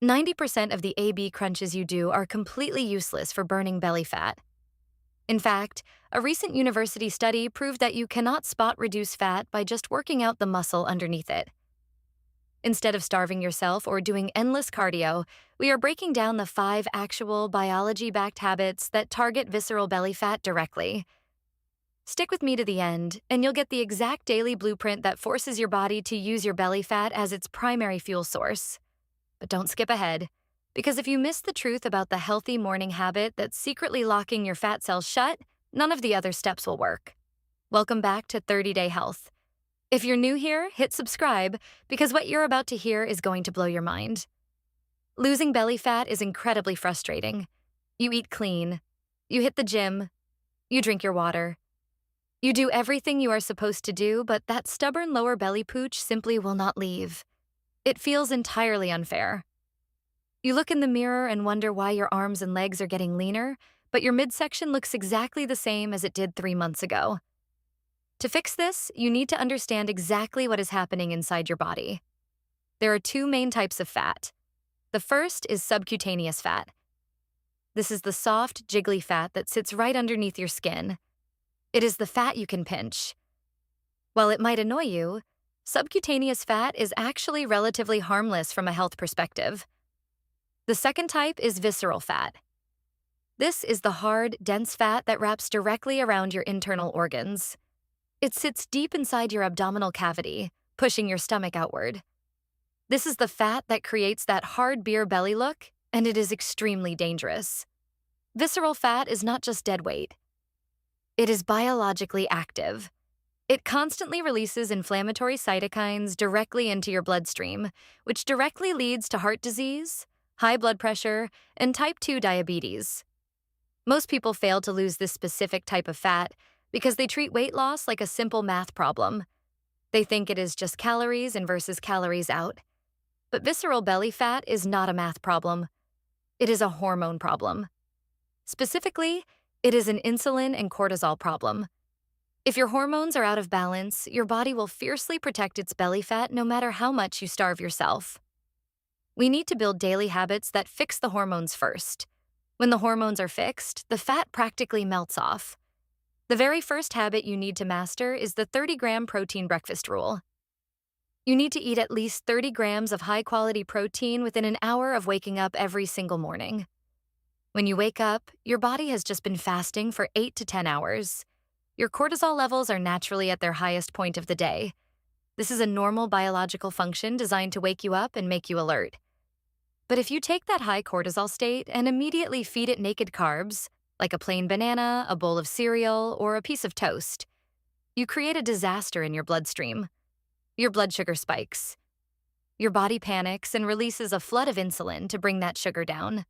90% of the AB crunches you do are completely useless for burning belly fat. In fact, a recent university study proved that you cannot spot reduce fat by just working out the muscle underneath it. Instead of starving yourself or doing endless cardio, we are breaking down the 5 actual biology-backed habits that target visceral belly fat directly. Stick with me to the end, and you'll get the exact daily blueprint that forces your body to use your belly fat as its primary fuel source. But don't skip ahead, because if you miss the truth about the healthy morning habit that's secretly locking your fat cells shut, none of the other steps will work. Welcome back to 30-Day Health. If you're new here, hit subscribe, because what you're about to hear is going to blow your mind. Losing belly fat is incredibly frustrating. You eat clean, you hit the gym, you drink your water. You do everything you are supposed to do, but that stubborn lower belly pooch simply will not leave. It feels entirely unfair. You look in the mirror and wonder why your arms and legs are getting leaner, but your midsection looks exactly the same as it did 3 months ago. To fix this, you need to understand exactly what is happening inside your body. There are 2 main types of fat. The first is subcutaneous fat. This is the soft, jiggly fat that sits right underneath your skin. It is the fat you can pinch. While it might annoy you, subcutaneous fat is actually relatively harmless from a health perspective. The second type is visceral fat. This is the hard, dense fat that wraps directly around your internal organs. It sits deep inside your abdominal cavity, pushing your stomach outward. This is the fat that creates that hard beer belly look, and it is extremely dangerous. Visceral fat is not just dead weight. It is biologically active. It constantly releases inflammatory cytokines directly into your bloodstream, which directly leads to heart disease, high blood pressure, and type 2 diabetes. Most people fail to lose this specific type of fat because they treat weight loss like a simple math problem. They think it is just calories in versus calories out. But visceral belly fat is not a math problem. It is a hormone problem. Specifically, it is an insulin and cortisol problem. If your hormones are out of balance, your body will fiercely protect its belly fat no matter how much you starve yourself. We need to build daily habits that fix the hormones first. When the hormones are fixed, the fat practically melts off. The very first habit you need to master is the 30-gram protein breakfast rule. You need to eat at least 30 grams of high-quality protein within an hour of waking up every single morning. When you wake up, your body has just been fasting for 8 to 10 hours. Your cortisol levels are naturally at their highest point of the day. This is a normal biological function designed to wake you up and make you alert. But if you take that high cortisol state and immediately feed it naked carbs, like a plain banana, a bowl of cereal, or a piece of toast, you create a disaster in your bloodstream. Your blood sugar spikes. Your body panics and releases a flood of insulin to bring that sugar down.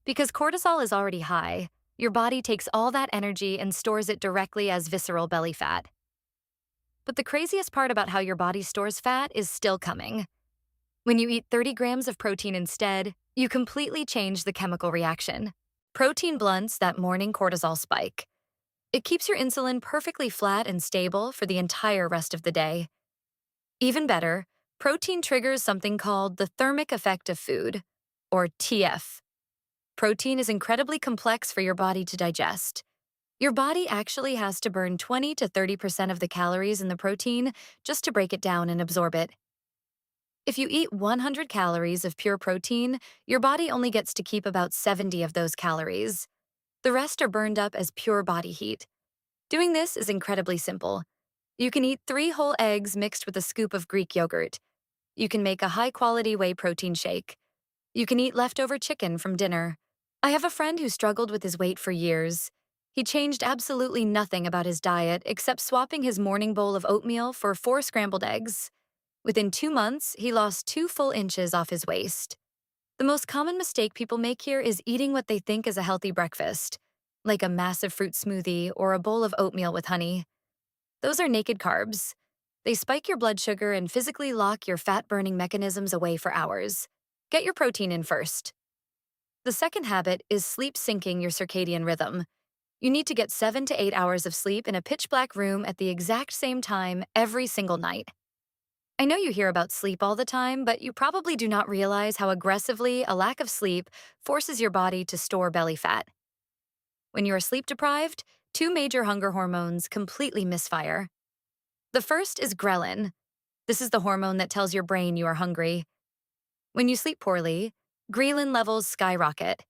Because cortisol is already high, your body takes all that energy and stores it directly as visceral belly fat. But the craziest part about how your body stores fat is still coming. When you eat 30 grams of protein instead, you completely change the chemical reaction. Protein blunts that morning cortisol spike. It keeps your insulin perfectly flat and stable for the entire rest of the day. Even better, protein triggers something called the thermic effect of food, or TF. Protein is incredibly complex for your body to digest. Your body actually has to burn 20 to 30% of the calories in the protein just to break it down and absorb it. If you eat 100 calories of pure protein, your body only gets to keep about 70 of those calories. The rest are burned up as pure body heat. Doing this is incredibly simple. You can eat 3 whole eggs mixed with a scoop of Greek yogurt. You can make a high-quality whey protein shake. You can eat leftover chicken from dinner. I have a friend who struggled with his weight for years. He changed absolutely nothing about his diet except swapping his morning bowl of oatmeal for 4 scrambled eggs. Within 2 months, he lost 2 full inches off his waist. The most common mistake people make here is eating what they think is a healthy breakfast, like a massive fruit smoothie or a bowl of oatmeal with honey. Those are naked carbs. They spike your blood sugar and physically lock your fat-burning mechanisms away for hours. Get your protein in first. The second habit is sleep syncing your circadian rhythm. You need to get 7 to 8 hours of sleep in a pitch-black room at the exact same time every single night. I know you hear about sleep all the time, but you probably do not realize how aggressively a lack of sleep forces your body to store belly fat. When you are sleep deprived, two major hunger hormones completely misfire. The first is ghrelin. This is the hormone that tells your brain you are hungry. When you sleep poorly, ghrelin levels skyrocket.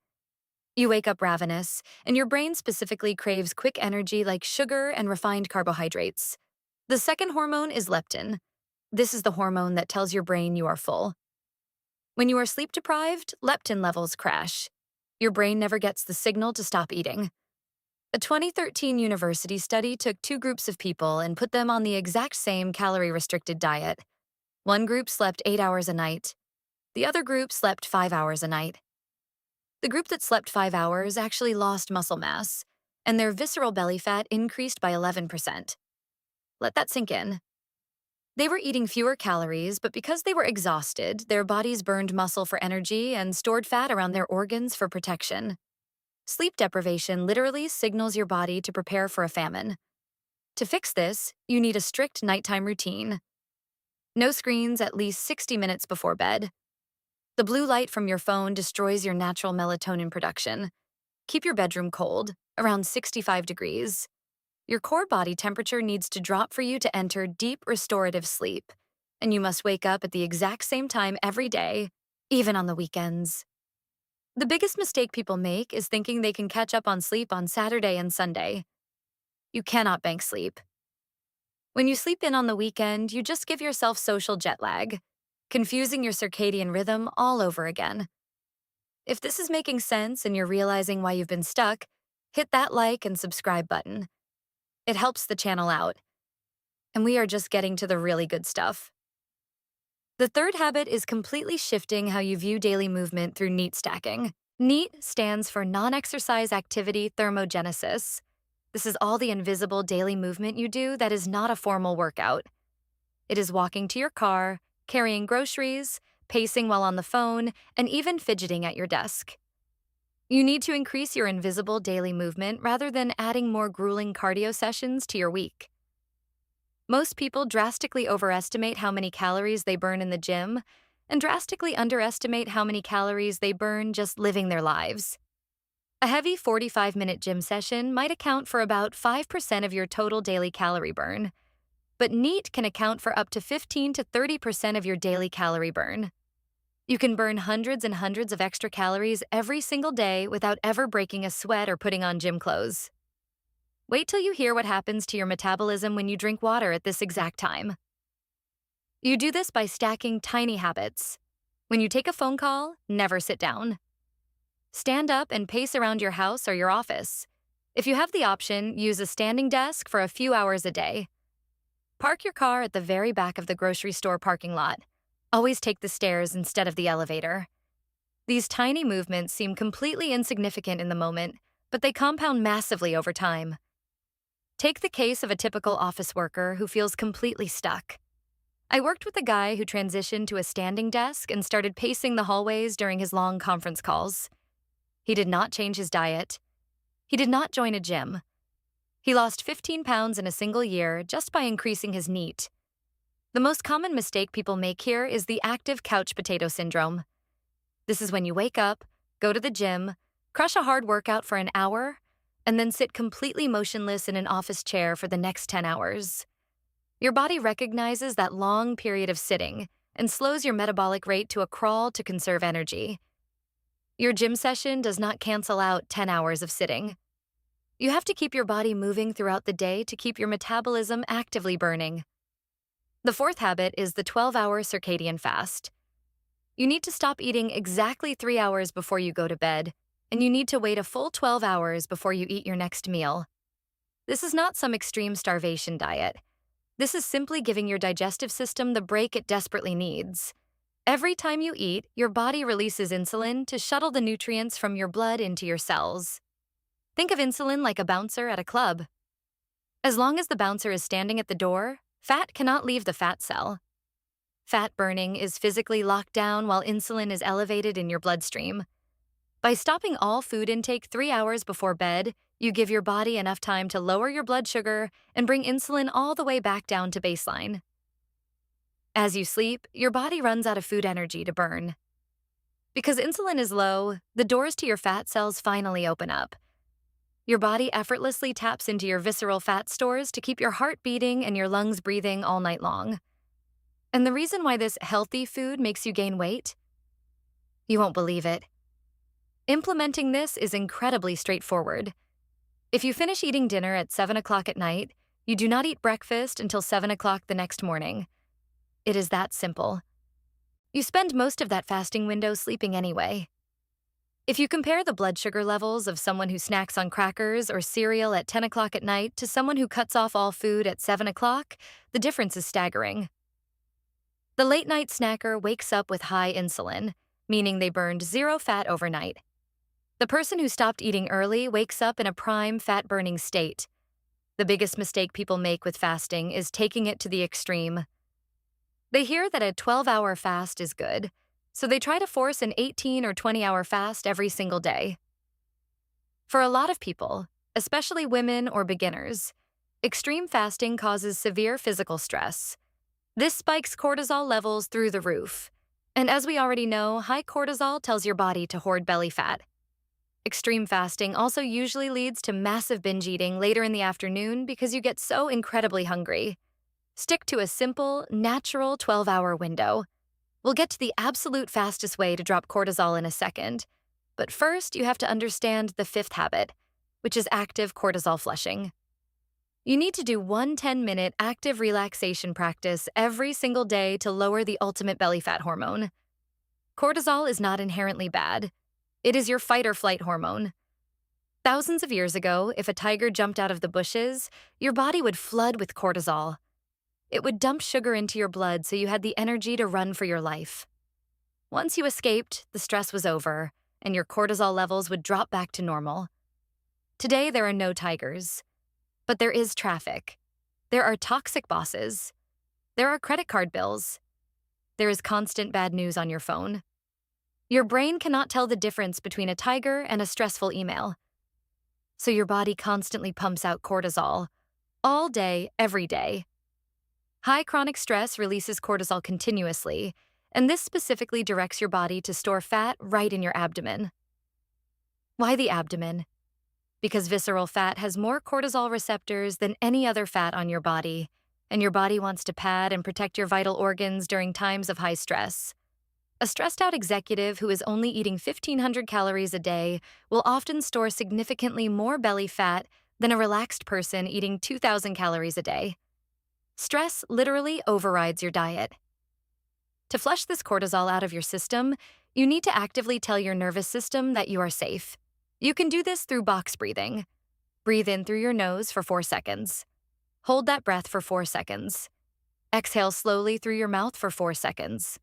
You wake up ravenous, and your brain specifically craves quick energy like sugar and refined carbohydrates. The second hormone is leptin. This is the hormone that tells your brain you are full. When you are sleep deprived, leptin levels crash. Your brain never gets the signal to stop eating. A 2013 university study took two groups of people and put them on the exact same calorie-restricted diet. One group slept 8 hours a night. The other group slept 5 hours a night. The group that slept 5 hours actually lost muscle mass, and their visceral belly fat increased by 11%. Let that sink in. They were eating fewer calories, but because they were exhausted, their bodies burned muscle for energy and stored fat around their organs for protection. Sleep deprivation literally signals your body to prepare for a famine. To fix this, you need a strict nighttime routine. No screens at least 60 minutes before bed. The blue light from your phone destroys your natural melatonin production. Keep your bedroom cold, around 65 degrees. Your core body temperature needs to drop for you to enter deep restorative sleep, and you must wake up at the exact same time every day, even on the weekends. The biggest mistake people make is thinking they can catch up on sleep on Saturday and Sunday. You cannot bank sleep. When you sleep in on the weekend, you just give yourself social jet lag, confusing your circadian rhythm all over again. If this is making sense and you're realizing why you've been stuck, hit that like and subscribe button. It helps the channel out. And we are just getting to the really good stuff. The third habit is completely shifting how you view daily movement through NEAT stacking. NEAT stands for non-exercise activity thermogenesis. This is all the invisible daily movement you do that is not a formal workout. It is walking to your car, carrying groceries, pacing while on the phone, and even fidgeting at your desk. You need to increase your invisible daily movement rather than adding more grueling cardio sessions to your week. Most people drastically overestimate how many calories they burn in the gym and drastically underestimate how many calories they burn just living their lives. A heavy 45-minute gym session might account for about 5% of your total daily calorie burn, but NEAT can account for up to 15 to 30% of your daily calorie burn. You can burn hundreds and hundreds of extra calories every single day without ever breaking a sweat or putting on gym clothes. Wait till you hear what happens to your metabolism when you drink water at this exact time. You do this by stacking tiny habits. When you take a phone call, never sit down. Stand up and pace around your house or your office. If you have the option, use a standing desk for a few hours a day. Park your car at the very back of the grocery store parking lot. Always take the stairs instead of the elevator. These tiny movements seem completely insignificant in the moment, but they compound massively over time. Take the case of a typical office worker who feels completely stuck. I worked with a guy who transitioned to a standing desk and started pacing the hallways during his long conference calls. He did not change his diet. He did not join a gym. He lost 15 pounds in a single year just by increasing his NEAT. The most common mistake people make here is the active couch potato syndrome. This is when you wake up, go to the gym, crush a hard workout for an hour, and then sit completely motionless in an office chair for the next 10 hours. Your body recognizes that long period of sitting and slows your metabolic rate to a crawl to conserve energy. Your gym session does not cancel out 10 hours of sitting. You have to keep your body moving throughout the day to keep your metabolism actively burning. The fourth habit is the 12-hour circadian fast. You need to stop eating exactly 3 hours before you go to bed, and you need to wait a full 12 hours before you eat your next meal. This is not some extreme starvation diet. This is simply giving your digestive system the break it desperately needs. Every time you eat, your body releases insulin to shuttle the nutrients from your blood into your cells. Think of insulin like a bouncer at a club. As long as the bouncer is standing at the door, fat cannot leave the fat cell. Fat burning is physically locked down while insulin is elevated in your bloodstream. By stopping all food intake 3 hours before bed, you give your body enough time to lower your blood sugar and bring insulin all the way back down to baseline. As you sleep, your body runs out of food energy to burn. Because insulin is low, the doors to your fat cells finally open up. Your body effortlessly taps into your visceral fat stores to keep your heart beating and your lungs breathing all night long. And the reason why this healthy food makes you gain weight? You won't believe it. Implementing this is incredibly straightforward. If you finish eating dinner at 7 o'clock at night, you do not eat breakfast until 7 o'clock the next morning. It is that simple. You spend most of that fasting window sleeping anyway. If you compare the blood sugar levels of someone who snacks on crackers or cereal at 10 o'clock at night to someone who cuts off all food at 7 o'clock, the difference is staggering. The late-night snacker wakes up with high insulin, meaning they burned zero fat overnight. The person who stopped eating early wakes up in a prime fat-burning state. The biggest mistake people make with fasting is taking it to the extreme. They hear that a 12-hour fast is good, so they try to force an 18 or 20-hour fast every single day. For a lot of people, especially women or beginners, extreme fasting causes severe physical stress. This spikes cortisol levels through the roof. And as we already know, high cortisol tells your body to hoard belly fat. Extreme fasting also usually leads to massive binge eating later in the afternoon because you get so incredibly hungry. Stick to a simple, natural 12-hour window. We'll get to the absolute fastest way to drop cortisol in a second. But first, you have to understand the fifth habit, which is active cortisol flushing. You need to do one 10-minute active relaxation practice every single day to lower the ultimate belly fat hormone. Cortisol is not inherently bad. It is your fight-or-flight hormone. Thousands of years ago, if a tiger jumped out of the bushes, your body would flood with cortisol. It would dump sugar into your blood so you had the energy to run for your life. Once you escaped, the stress was over, and your cortisol levels would drop back to normal. Today, there are no tigers. But there is traffic. There are toxic bosses. There are credit card bills. There is constant bad news on your phone. Your brain cannot tell the difference between a tiger and a stressful email. So your body constantly pumps out cortisol, all day, every day. High chronic stress releases cortisol continuously, and this specifically directs your body to store fat right in your abdomen. Why the abdomen? Because visceral fat has more cortisol receptors than any other fat on your body, and your body wants to pad and protect your vital organs during times of high stress. A stressed-out executive who is only eating 1,500 calories a day will often store significantly more belly fat than a relaxed person eating 2,000 calories a day. Stress literally overrides your diet. To flush this cortisol out of your system, you need to actively tell your nervous system that you are safe. You can do this through box breathing. Breathe in through your nose for 4 seconds. Hold that breath for 4 seconds. Exhale slowly through your mouth for 4 seconds.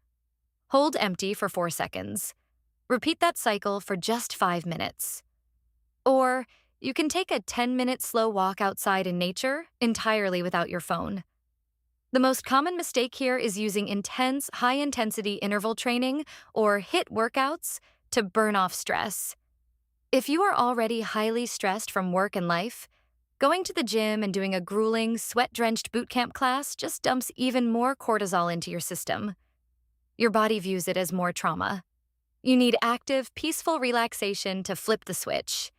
Hold empty for 4 seconds. Repeat that cycle for just 5 minutes. Or you can take a 10-minute slow walk outside in nature entirely without your phone. The most common mistake here is using intense, high-intensity interval training or HIIT workouts to burn off stress. If you are already highly stressed from work and life, going to the gym and doing a grueling, sweat-drenched boot camp class just dumps even more cortisol into your system. Your body views it as more trauma. You need active, peaceful relaxation to flip the switch.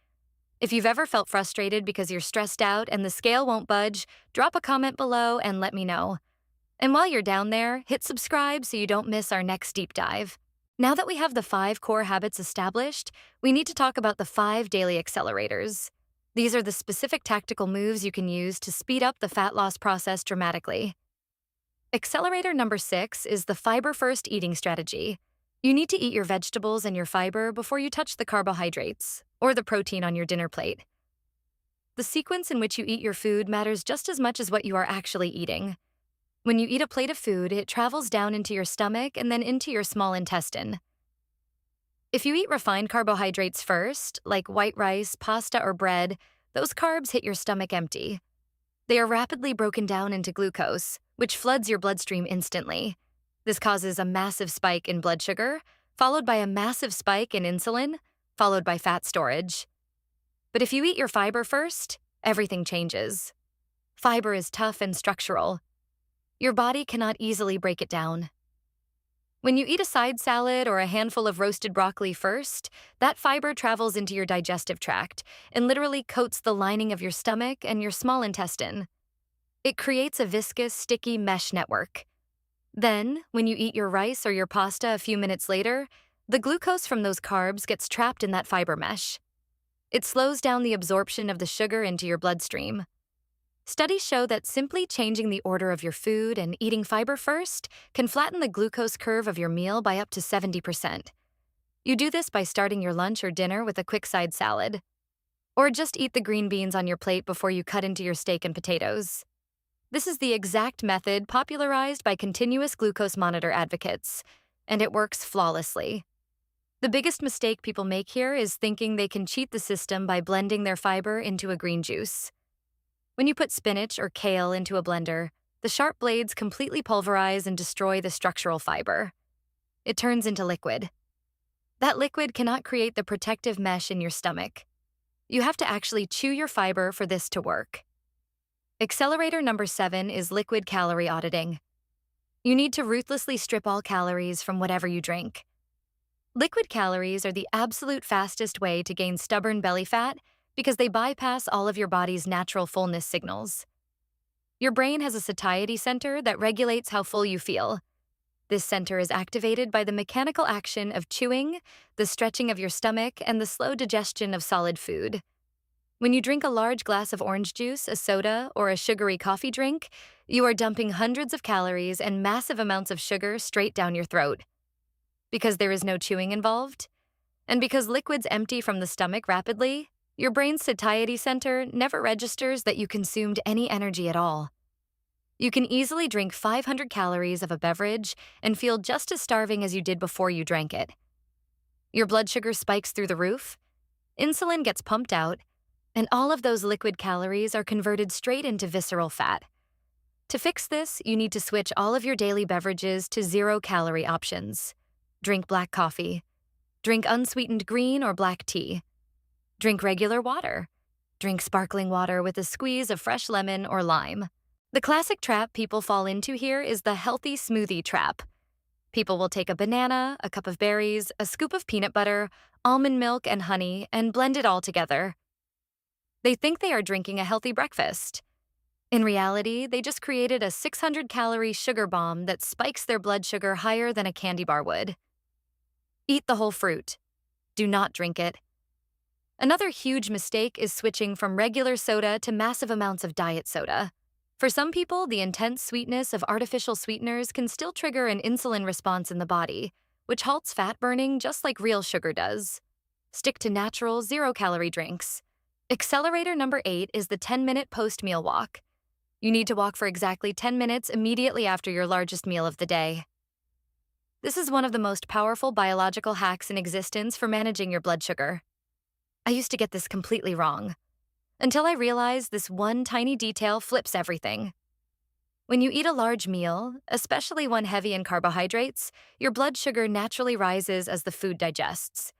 If you've ever felt frustrated because you're stressed out and the scale won't budge, drop a comment below and let me know. And while you're down there, hit subscribe so you don't miss our next deep dive. Now that we have the 5 core habits established, we need to talk about the 5 daily accelerators. These are the specific tactical moves you can use to speed up the fat loss process dramatically. Accelerator number 6 is the fiber-first eating strategy. You need to eat your vegetables and your fiber before you touch the carbohydrates, or the protein on your dinner plate. The sequence in which you eat your food matters just as much as what you are actually eating. When you eat a plate of food, it travels down into your stomach and then into your small intestine. If you eat refined carbohydrates first, like white rice, pasta, or bread, those carbs hit your stomach empty. They are rapidly broken down into glucose, which floods your bloodstream instantly. This causes a massive spike in blood sugar, followed by a massive spike in insulin, followed by fat storage. But if you eat your fiber first, everything changes. Fiber is tough and structural. Your body cannot easily break it down. When you eat a side salad or a handful of roasted broccoli first, that fiber travels into your digestive tract and literally coats the lining of your stomach and your small intestine. It creates a viscous, sticky mesh network. Then, when you eat your rice or your pasta a few minutes later, the glucose from those carbs gets trapped in that fiber mesh. It slows down the absorption of the sugar into your bloodstream. Studies show that simply changing the order of your food and eating fiber first can flatten the glucose curve of your meal by up to 70%. You do this by starting your lunch or dinner with a quick side salad. Or just eat the green beans on your plate before you cut into your steak and potatoes. This is the exact method popularized by continuous glucose monitor advocates, and it works flawlessly. The biggest mistake people make here is thinking they can cheat the system by blending their fiber into a green juice. When you put spinach or kale into a blender, the sharp blades completely pulverize and destroy the structural fiber. It turns into liquid. That liquid cannot create the protective mesh in your stomach. You have to actually chew your fiber for this to work. Accelerator number 7 is liquid calorie auditing. You need to ruthlessly strip all calories from whatever you drink. Liquid calories are the absolute fastest way to gain stubborn belly fat because they bypass all of your body's natural fullness signals. Your brain has a satiety center that regulates how full you feel. This center is activated by the mechanical action of chewing, the stretching of your stomach, and the slow digestion of solid food. When you drink a large glass of orange juice, a soda, or a sugary coffee drink, you are dumping hundreds of calories and massive amounts of sugar straight down your throat. Because there is no chewing involved, and because liquids empty from the stomach rapidly, your brain's satiety center never registers that you consumed any energy at all. You can easily drink 500 calories of a beverage and feel just as starving as you did before you drank it. Your blood sugar spikes through the roof, insulin gets pumped out, and all of those liquid calories are converted straight into visceral fat. To fix this, you need to switch all of your daily beverages to zero-calorie options. Drink black coffee. Drink unsweetened green or black tea. Drink regular water. Drink sparkling water with a squeeze of fresh lemon or lime. The classic trap people fall into here is the healthy smoothie trap. People will take a banana, a cup of berries, a scoop of peanut butter, almond milk, and honey, and blend it all together. They think they are drinking a healthy breakfast. In reality, they just created a 600-calorie sugar bomb that spikes their blood sugar higher than a candy bar would. Eat the whole fruit. Do not drink it. Another huge mistake is switching from regular soda to massive amounts of diet soda. For some people, the intense sweetness of artificial sweeteners can still trigger an insulin response in the body, which halts fat burning just like real sugar does. Stick to natural, zero-calorie drinks. Accelerator number 8 is the 10-minute post-meal walk. You need to walk for exactly 10 minutes immediately after your largest meal of the day. This is one of the most powerful biological hacks in existence for managing your blood sugar. I used to get this completely wrong, until I realized this one tiny detail flips everything. When you eat a large meal, especially one heavy in carbohydrates, your blood sugar naturally rises as the food digests.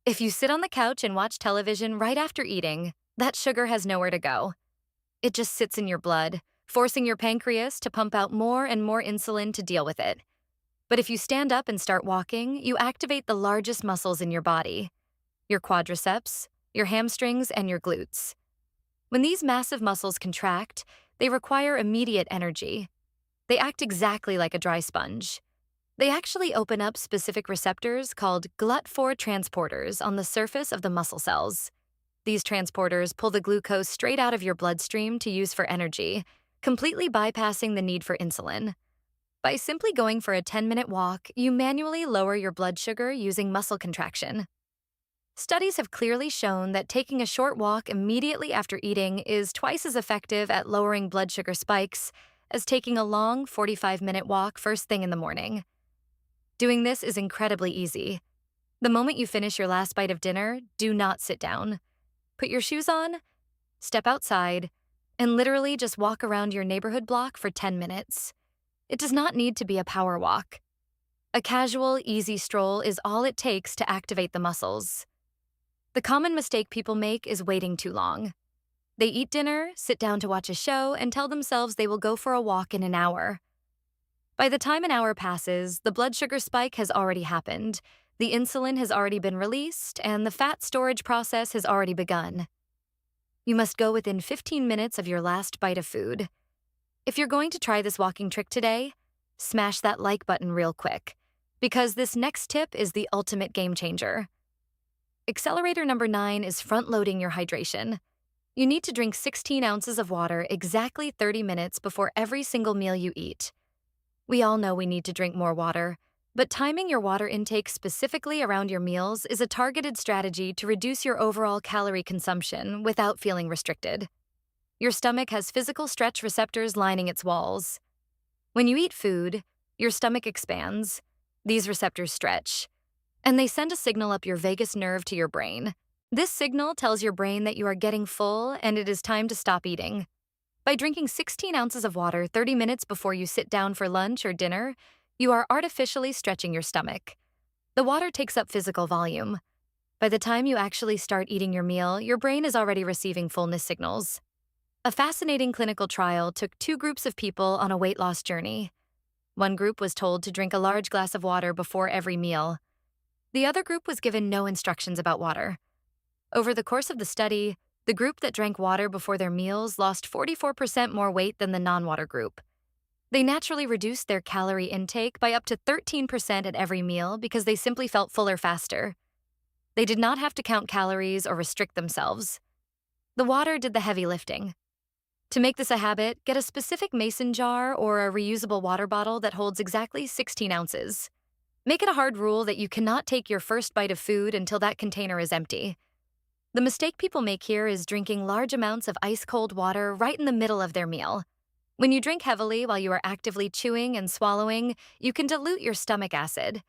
If you sit on the couch and watch television right after eating, that sugar has nowhere to go. It just sits in your blood, forcing your pancreas to pump out more and more insulin to deal with it. But if you stand up and start walking, you activate the largest muscles in your body: your quadriceps, your hamstrings, and your glutes. When these massive muscles contract, they require immediate energy. They act exactly like a dry sponge. They actually open up specific receptors called GLUT4 transporters on the surface of the muscle cells. These transporters pull the glucose straight out of your bloodstream to use for energy, completely bypassing the need for insulin. By simply going for a 10-minute walk, you manually lower your blood sugar using muscle contraction. Studies have clearly shown that taking a short walk immediately after eating is twice as effective at lowering blood sugar spikes as taking a long 45-minute walk first thing in the morning. Doing this is incredibly easy. The moment you finish your last bite of dinner, do not sit down. Put your shoes on, step outside, and literally just walk around your neighborhood block for 10 minutes. It does not need to be a power walk. A casual, easy stroll is all it takes to activate the muscles. The common mistake people make is waiting too long. They eat dinner, sit down to watch a show, and tell themselves they will go for a walk in an hour. By the time an hour passes, the blood sugar spike has already happened, the insulin has already been released, and the fat storage process has already begun. You must go within 15 minutes of your last bite of food. If you're going to try this walking trick today, smash that like button real quick, because this next tip is the ultimate game changer. Accelerator number 9 is front-loading your hydration. You need to drink 16 ounces of water exactly 30 minutes before every single meal you eat. We all know we need to drink more water, but timing your water intake specifically around your meals is a targeted strategy to reduce your overall calorie consumption without feeling restricted. Your stomach has physical stretch receptors lining its walls. When you eat food, your stomach expands, these receptors stretch, and they send a signal up your vagus nerve to your brain. This signal tells your brain that you are getting full and it is time to stop eating. By drinking 16 ounces of water 30 minutes before you sit down for lunch or dinner, you are artificially stretching your stomach. The water takes up physical volume. By the time you actually start eating your meal, your brain is already receiving fullness signals. A fascinating clinical trial took 2 groups of people on a weight loss journey. One group was told to drink a large glass of water before every meal. The other group was given no instructions about water. Over the course of the study, the group that drank water before their meals lost 44% more weight than the non-water group. They naturally reduced their calorie intake by up to 13% at every meal because they simply felt fuller faster. They did not have to count calories or restrict themselves. The water did the heavy lifting. To make this a habit, get a specific mason jar or a reusable water bottle that holds exactly 16 ounces. Make it a hard rule that you cannot take your first bite of food until that container is empty. The mistake people make here is drinking large amounts of ice-cold water right in the middle of their meal. When you drink heavily while you are actively chewing and swallowing, you can dilute your stomach acid.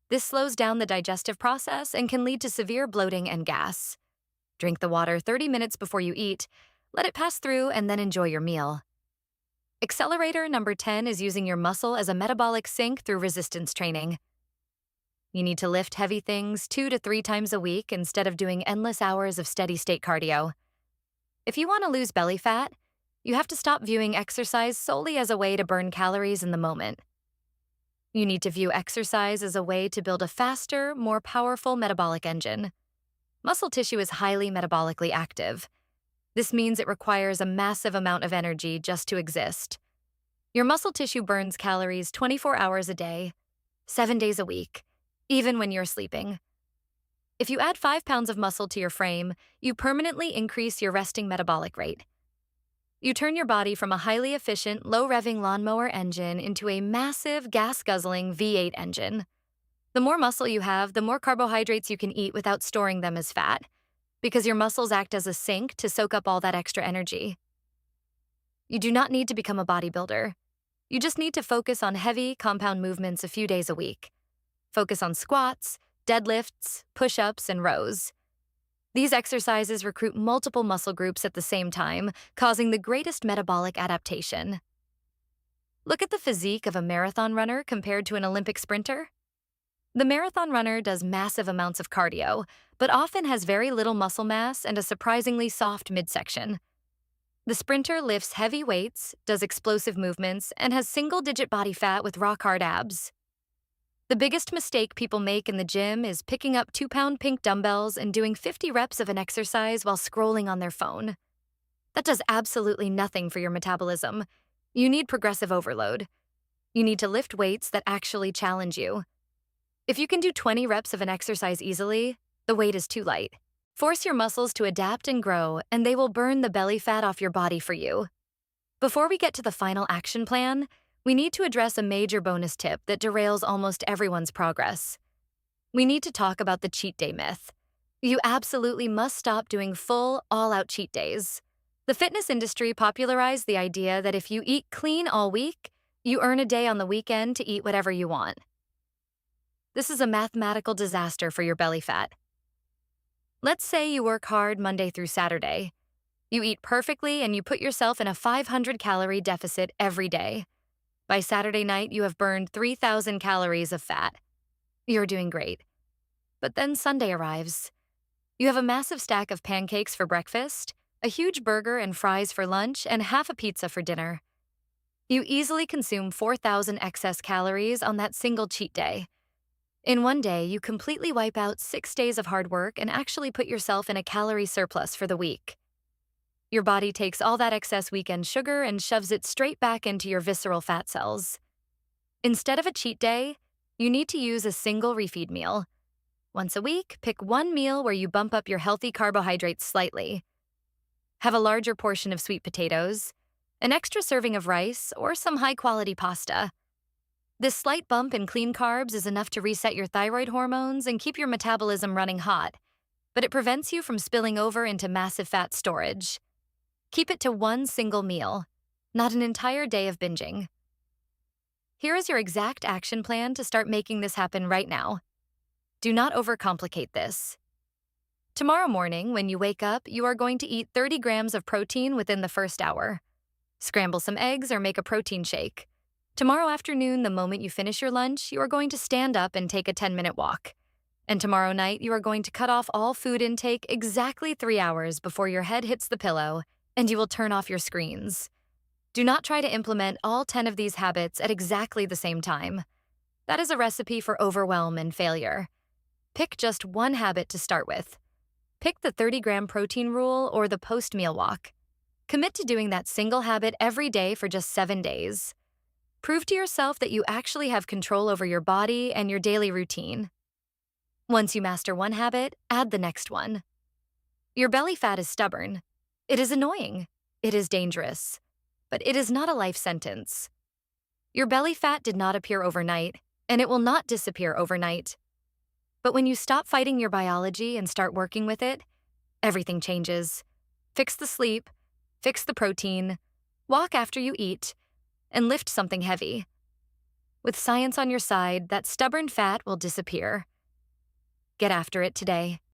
This slows down the digestive process and can lead to severe bloating and gas. Drink the water 30 minutes before you eat, let it pass through, and then enjoy your meal. Accelerator number 10 is using your muscle as a metabolic sink through resistance training. You need to lift heavy things 2 to 3 times a week instead of doing endless hours of steady-state cardio. If you want to lose belly fat, you have to stop viewing exercise solely as a way to burn calories in the moment. You need to view exercise as a way to build a faster, more powerful metabolic engine. Muscle tissue is highly metabolically active. This means it requires a massive amount of energy just to exist. Your muscle tissue burns calories 24 hours a day, 7 days a week, even when you're sleeping. If you add 5 pounds of muscle to your frame, you permanently increase your resting metabolic rate. You turn your body from a highly efficient, low-revving lawnmower engine into a massive, gas-guzzling V8 engine. The more muscle you have, the more carbohydrates you can eat without storing them as fat, because your muscles act as a sink to soak up all that extra energy. You do not need to become a bodybuilder. You just need to focus on heavy, compound movements a few days a week. Focus on squats, deadlifts, push-ups, and rows. These exercises recruit multiple muscle groups at the same time, causing the greatest metabolic adaptation. Look at the physique of a marathon runner compared to an Olympic sprinter. The marathon runner does massive amounts of cardio, but often has very little muscle mass and a surprisingly soft midsection. The sprinter lifts heavy weights, does explosive movements, and has single-digit body fat with rock-hard abs. The biggest mistake people make in the gym is picking up 2-pound pink dumbbells and doing 50 reps of an exercise while scrolling on their phone. That does absolutely nothing for your metabolism. You need progressive overload. You need to lift weights that actually challenge you. If you can do 20 reps of an exercise easily, the weight is too light. Force your muscles to adapt and grow, and they will burn the belly fat off your body for you. Before we get to the final action plan, we need to address a major bonus tip that derails almost everyone's progress. We need to talk about the cheat day myth. You absolutely must stop doing full, all-out cheat days. The fitness industry popularized the idea that if you eat clean all week, you earn a day on the weekend to eat whatever you want. This is a mathematical disaster for your belly fat. Let's say you work hard Monday through Saturday. You eat perfectly and you put yourself in a 500-calorie deficit every day. By Saturday night, you have burned 3,000 calories of fat. You're doing great. But then Sunday arrives. You have a massive stack of pancakes for breakfast, a huge burger and fries for lunch, and half a pizza for dinner. You easily consume 4,000 excess calories on that single cheat day. In one day, you completely wipe out 6 days of hard work and actually put yourself in a calorie surplus for the week. Your body takes all that excess weekend sugar and shoves it straight back into your visceral fat cells. Instead of a cheat day, you need to use a single refeed meal. Once a week, pick one meal where you bump up your healthy carbohydrates slightly. Have a larger portion of sweet potatoes, an extra serving of rice, or some high-quality pasta. This slight bump in clean carbs is enough to reset your thyroid hormones and keep your metabolism running hot, but it prevents you from spilling over into massive fat storage. Keep it to one single meal, not an entire day of binging. Here is your exact action plan to start making this happen right now. Do not overcomplicate this. Tomorrow morning, when you wake up, you are going to eat 30 grams of protein within the first hour. Scramble some eggs or make a protein shake. Tomorrow afternoon, the moment you finish your lunch, you are going to stand up and take a 10-minute walk. And tomorrow night, you are going to cut off all food intake exactly 3 hours before your head hits the pillow, and you will turn off your screens. Do not try to implement all 10 of these habits at exactly the same time. That is a recipe for overwhelm and failure. Pick just one habit to start with. Pick the 30-gram protein rule or the post-meal walk. Commit to doing that single habit every day for just 7 days. Prove to yourself that you actually have control over your body and your daily routine. Once you master one habit, add the next one. Your belly fat is stubborn. It is annoying. It is dangerous. But it is not a life sentence. Your belly fat did not appear overnight, and it will not disappear overnight. But when you stop fighting your biology and start working with it, everything changes. Fix the sleep, fix the protein, walk after you eat, and lift something heavy. With science on your side, that stubborn fat will disappear. Get after it today.